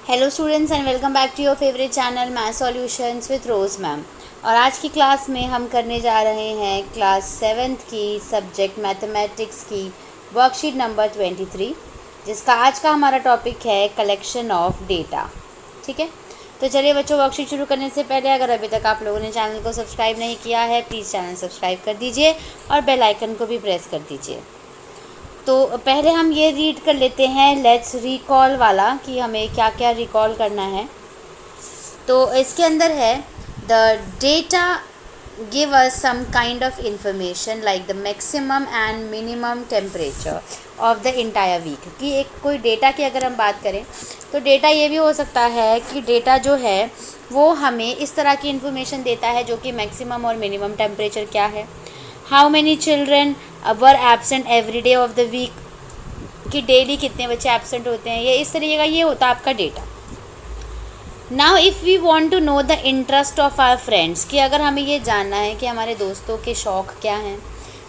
Hello students and welcome back to your favourite channel math solutions with Rose ma'am. और आज की class में हम करने जा रहे हैं क्लास 7th की सब्जेक्ट मैथमेटिक्स की वर्कशीट नंबर 23, जिसका आज का हमारा टॉपिक है कलेक्शन ऑफ डेटा। ठीक है, तो चलिए बच्चों, वर्कशीट शुरू करने से पहले अगर अभी तक आप लोगों ने चैनल को सब्सक्राइब नहीं किया है, प्लीज़ चैनल सब्सक्राइब कर दीजिए और बेल आइकन को भी प्रेस कर दीजिए। तो पहले हम ये रीड कर लेते हैं लेट्स रिकॉल वाला कि हमें क्या क्या रिकॉल करना है। तो इसके अंदर है the data give us some kind of information like the maximum and minimum temperature of the entire week. कि एक कोई डेटा की अगर हम बात करें तो डेटा ये भी हो सकता है कि डेटा जो है वो हमें इस तरह की इन्फॉर्मेशन देता है जो कि मैक्सिमम और मिनिमम टेम्परेचर क्या है, how many children were absent every day of the week, कि डेली कितने बच्चे एब्सेंट होते हैं, ये इस तरीके का ये होता है आपका data. Now if we want to know the interest of our friends, कि अगर हमें ये जानना है कि हमारे दोस्तों के शौक़ क्या हैं,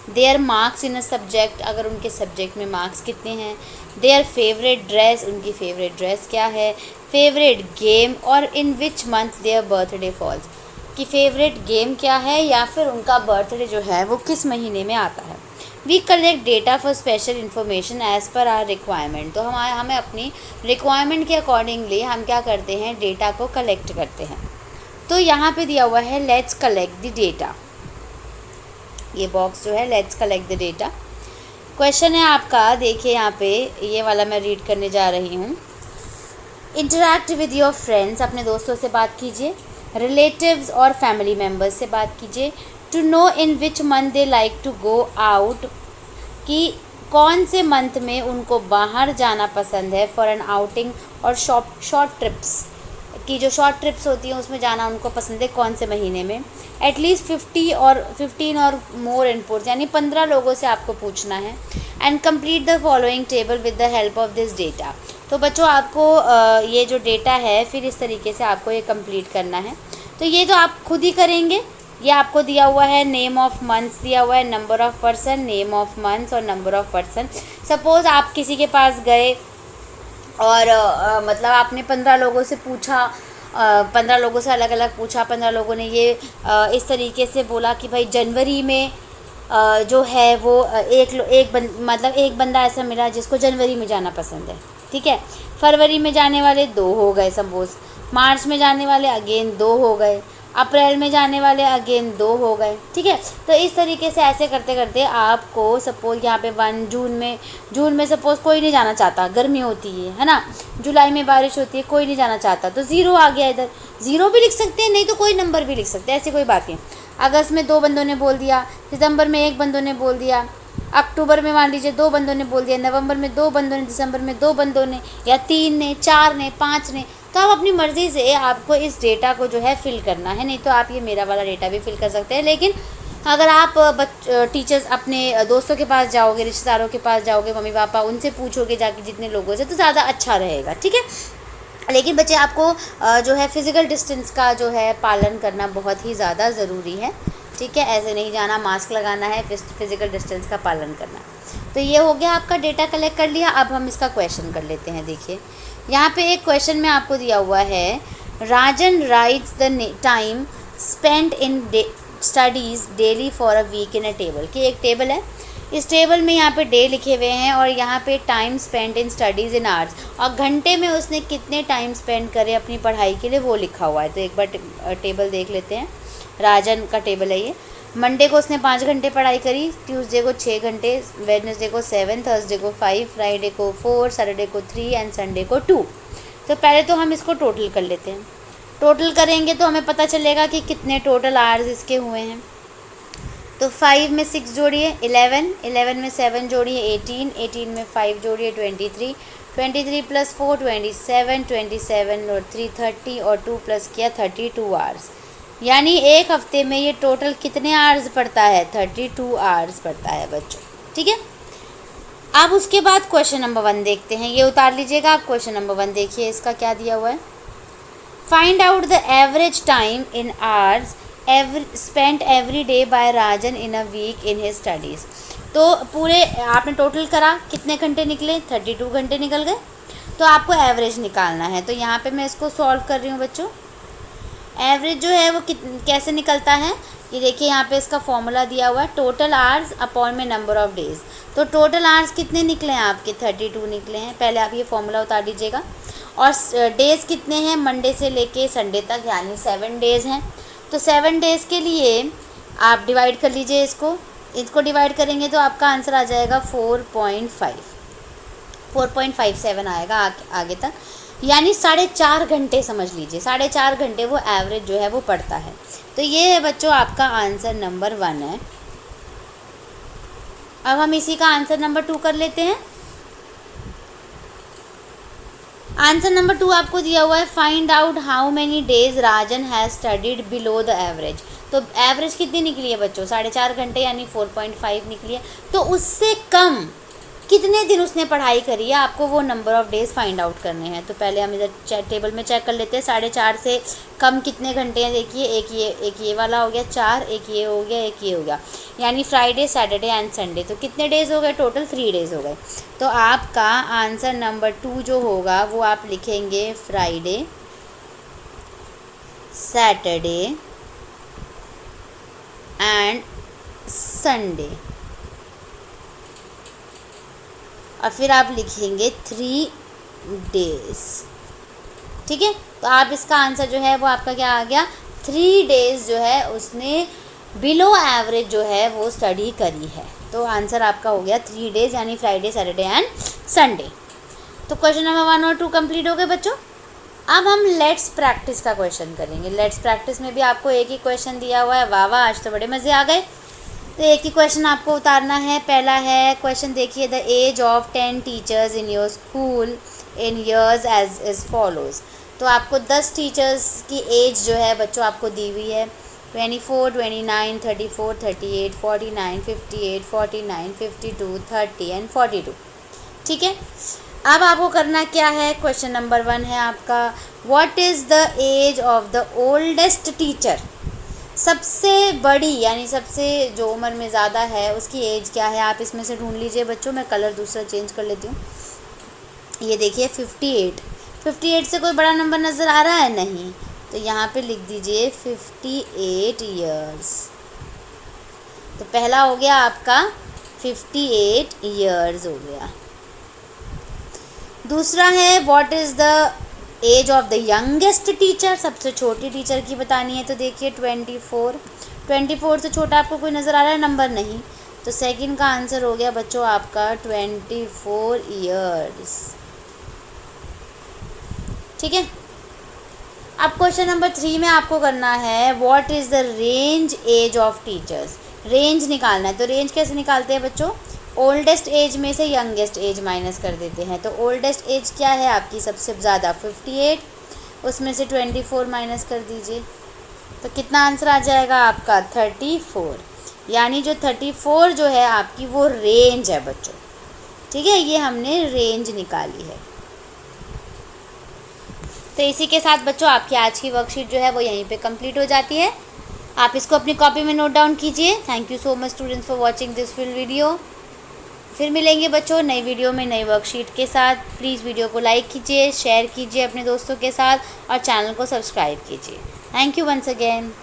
their marks in a subject, अगर उनके सब्जेक्ट में मार्क्स कितने हैं, देयर फेवरेट ड्रेस, उनकी फेवरेट ड्रेस क्या है, फेवरेट गेम और in which month their birthday falls, कि फेवरेट गेम क्या है या फिर उनका बर्थडे जो है वो किस महीने में आता है। We collect data for special information as per our requirement, तो हमें अपनी रिक्वायरमेंट के अकॉर्डिंगली हम क्या करते हैं, डेटा को कलेक्ट करते हैं। तो यहाँ पे दिया हुआ है लेट्स कलेक्ट द डेटा, ये बॉक्स जो है let's collect the data. Question है आपका, देखिए यहाँ पे ये वाला मैं रीड करने जा रही हूँ। इंटरैक्ट विद योर फ्रेंड्स, अपने दोस्तों से बात कीजिए, रिलेटिव्स और फैमिली मेम्बर्स से बात कीजिए, to know in which month they like to go out, कि कौन से मंथ में उनको बाहर जाना पसंद है, फॉर एन आउटिंग और शॉर्ट ट्रिप्स, कि जो शॉर्ट ट्रिप्स होती हैं उसमें जाना उनको पसंद है कौन से महीने में। एटलीस्ट 15 और मोर इनपुट्स, यानी 15 लोगों से आपको पूछना है। And complete the following table with the help of this data, तो बच्चों आपको ये जो डेटा है फिर इस तरीके से आपको ये कंप्लीट करना है। तो ये तो आप खुद ही करेंगे, ये आपको दिया हुआ है, नेम ऑफ मंथ्स दिया हुआ है, number of person, name of months और नंबर ऑफ पर्सन। सपोज़ आप किसी के पास गए और मतलब आपने 15 लोगों से पूछा, 15 लोगों से अलग अलग पूछा, 15 लोगों ने ये इस तरीके से बोला कि भाई जनवरी में जो है वो मतलब एक बंदा ऐसा मिला जिसको जनवरी में जाना पसंद है। ठीक है, फरवरी में जाने वाले 2 हो गए सपोज़, मार्च में जाने वाले अगेन 2 हो गए, अप्रैल में जाने वाले अगेन 2 हो गए। ठीक है, तो इस तरीके से ऐसे करते करते आपको सपोज़ यहाँ पे 1 जून में सपोज़ कोई नहीं जाना चाहता, गर्मी होती है ना, जुलाई में बारिश होती है, कोई नहीं जाना चाहता, तो 0 आ गया, इधर 0 भी लिख सकते हैं, नहीं तो कोई नंबर भी लिख सकते हैं, ऐसी कोई बात नहीं। अगस्त में 2 बंदों ने बोल दिया, सितंबर में 1 बंदों ने बोल दिया, अक्टूबर में मान लीजिए 2 बंदों ने बोल दिया, नवंबर में 2 बंदों ने, दिसंबर में 2 बंदों ने, या 3 ने, 4 ने, 5 ने। तो आप अपनी मर्ज़ी से आपको इस डेटा को जो है फिल करना है, नहीं तो आप ये मेरा वाला डेटा भी फिल कर सकते हैं। लेकिन अगर आप टीचर्स अपने दोस्तों के पास जाओगे, रिश्तेदारों के पास जाओगे, मम्मी पापा, उनसे पूछोगे जाके जितने लोगों से, तो ज़्यादा अच्छा रहेगा। ठीक है, लेकिन बच्चे आपको जो है फ़िज़िकल डिस्टेंस का जो है पालन करना बहुत ही ज़्यादा ज़रूरी है। ठीक है, ऐसे नहीं जाना, मास्क लगाना है, फ़िज़िकल डिस्टेंस का पालन करना। तो ये हो गया, आपका डेटा कलेक्ट कर लिया। अब हम इसका क्वेश्चन कर लेते हैं। देखिए यहाँ पे एक क्वेश्चन में आपको दिया हुआ है, Rajan writes the time spent in studies daily for a week in a table, कि एक टेबल है, इस टेबल में यहाँ पे डे लिखे हुए हैं और यहाँ पे time spend in studies in hours, और घंटे में उसने कितने टाइम स्पेंड करे अपनी पढ़ाई के लिए वो लिखा हुआ है। तो एक बार टेबल देख लेते हैं, राजन का टेबल है ये। मंडे को उसने 5 घंटे पढ़ाई करी, ट्यूसडे को 6 घंटे, वेडनेसडे को 7, थर्सडे को 5, फ्राइडे को 4, सैटरडे को 3 एंड संडे को 2। तो पहले तो हम इसको टोटल कर लेते हैं। टोटल करेंगे तो हमें पता चलेगा कि कितने टोटल आवर्स इसके हुए हैं। तो 5 में 6 जोड़िए 11, 11 में 7 जोड़िए 18, 18 में 5 जोड़िए 23, 23 प्लस 4 27, 27 और 3 30 और 2 प्लस किया 32 आवर्स, यानी एक हफ्ते में ये टोटल कितने आवर्स पड़ता है, 32 आवर्स पड़ता है बच्चों। ठीक है, अब उसके बाद क्वेश्चन नंबर 1 देखते हैं, ये उतार लीजिएगा आप। क्वेश्चन नंबर 1 देखिए, इसका क्या दिया हुआ है, find out the average time in hours spent every day by Rajan in a week in his studies. तो पूरे आपने टोटल करा, कितने घंटे निकले, 32 घंटे निकल गए। तो आपको एवरेज निकालना है। तो यहाँ पे मैं इसको सॉल्व कर रही हूँ बच्चों। एवरेज जो है वो कैसे निकलता है, ये देखिए यहाँ पे इसका फॉर्मूला दिया हुआ है, टोटल आवर्स अपॉन में नंबर ऑफ़ डेज़। तो टोटल आवर्स कितने निकले हैं आपके, 32 निकले हैं। पहले आप ये फॉर्मूला उतार दीजिएगा। और डेज़ कितने हैं, मंडे से लेके संडे तक, यानी 7 डेज़ हैं। तो 7 डेज़ के लिए आप डिवाइड कर लीजिए इसको डिवाइड करेंगे तो आपका आंसर आ जाएगा 4.57 आएगा आगे तक, यानी 4.5 घंटे समझ लीजिए, 4.5 घंटे वो एवरेज जो है वो पड़ता है। तो ये है बच्चों आपका आंसर नंबर 1 है। अब हम इसी का आंसर नंबर 2 कर लेते हैं। आंसर नंबर 2 आपको दिया हुआ है, find out how many days Rajan has studied below the average. तो एवरेज कितनी निकली है बच्चों, 4.5 घंटे यानी 4.5 निकली है। तो उससे कम कितने दिन उसने पढ़ाई करी है, आपको वो number of days find out करने हैं। तो पहले हम इधर टेबल में चेक कर लेते हैं, 4.5 से कम कितने घंटे हैं। देखिए एक ये वाला हो गया 4, एक ये हो गया, एक ये हो गया, यानी फ्राइडे, सैटरडे एंड संडे। तो कितने डेज़ हो गए टोटल, 3 डेज़ हो गए। तो आपका आंसर नंबर 2 जो होगा वो आप लिखेंगे फ्राइडे, सैटरडे एंड संडे, और फिर आप लिखेंगे 3 डेज़। ठीक है, तो आप इसका आंसर जो है वो आपका क्या आ गया, 3 डेज़ जो है उसने बिलो एवरेज जो है वो स्टडी करी है। तो आंसर आपका हो गया 3 डेज़, यानी फ्राइडे, सैटरडे एंड संडे। तो क्वेश्चन नंबर 1 और 2 कंप्लीट हो गए बच्चों। अब हम लेट्स प्रैक्टिस का क्वेश्चन करेंगे। लेट्स प्रैक्टिस में भी आपको एक ही क्वेश्चन दिया हुआ है। वाह वाह, आज तो बड़े मज़े आ गए। तो एक ही क्वेश्चन आपको उतारना है। पहला है क्वेश्चन, देखिए, the age of 10 teachers in your school in years age is follows. तो आपको 10 टीचर्स की एज जो है बच्चों आपको दी हुई है, 24, 29, 34, 38, 49, 58, 49, 52, 30 एंड 42। ठीक है, अब आपको करना क्या है, क्वेश्चन नंबर 1 है आपका, what is the age of the oldest teacher. सबसे बड़ी यानी सबसे जो उम्र में ज़्यादा है उसकी एज क्या है, आप इसमें से ढूंढ लीजिए बच्चों। मैं कलर दूसरा चेंज कर लेती हूँ। ये देखिए 58 से कोई बड़ा नंबर नज़र आ रहा है, नहीं, तो यहाँ पे लिख दीजिए 58 ईयर्स। तो पहला हो गया आपका 58 ईयर्स हो गया। दूसरा है, what is the age of the youngest teacher. सबसे छोटी टीचर की बतानी है। तो देखिए 24 से छोटा आपको कोई नज़र आ रहा है नंबर, नहीं, तो सेकंड का आंसर हो गया बच्चों आपका 24 ईयर्स। ठीक है, अब क्वेश्चन नंबर 3 में आपको करना है, what is the range age of teachers. Range निकालना है। तो रेंज कैसे निकालते हैं बच्चों, ओल्डेस्ट एज में से यंगेस्ट एज माइनस कर देते हैं। तो ओल्डेस्ट एज क्या है आपकी, सबसे ज़्यादा 58, उसमें से 24 माइनस कर दीजिए, तो कितना आंसर आ जाएगा आपका 34, यानी जो 34 जो है आपकी वो रेंज है बच्चों। ठीक है, ये हमने रेंज निकाली है। तो इसी के साथ बच्चों आपकी आज की वर्कशीट जो है वो यहीं पे कंप्लीट हो जाती है। आप इसको अपनी कॉपी में नोट डाउन कीजिए। Thank you so much students for watching this full video. फिर मिलेंगे बच्चों नई वीडियो में नई वर्कशीट के साथ। प्लीज़ वीडियो को लाइक कीजिए, शेयर कीजिए अपने दोस्तों के साथ और चैनल को सब्सक्राइब कीजिए। Thank you once again.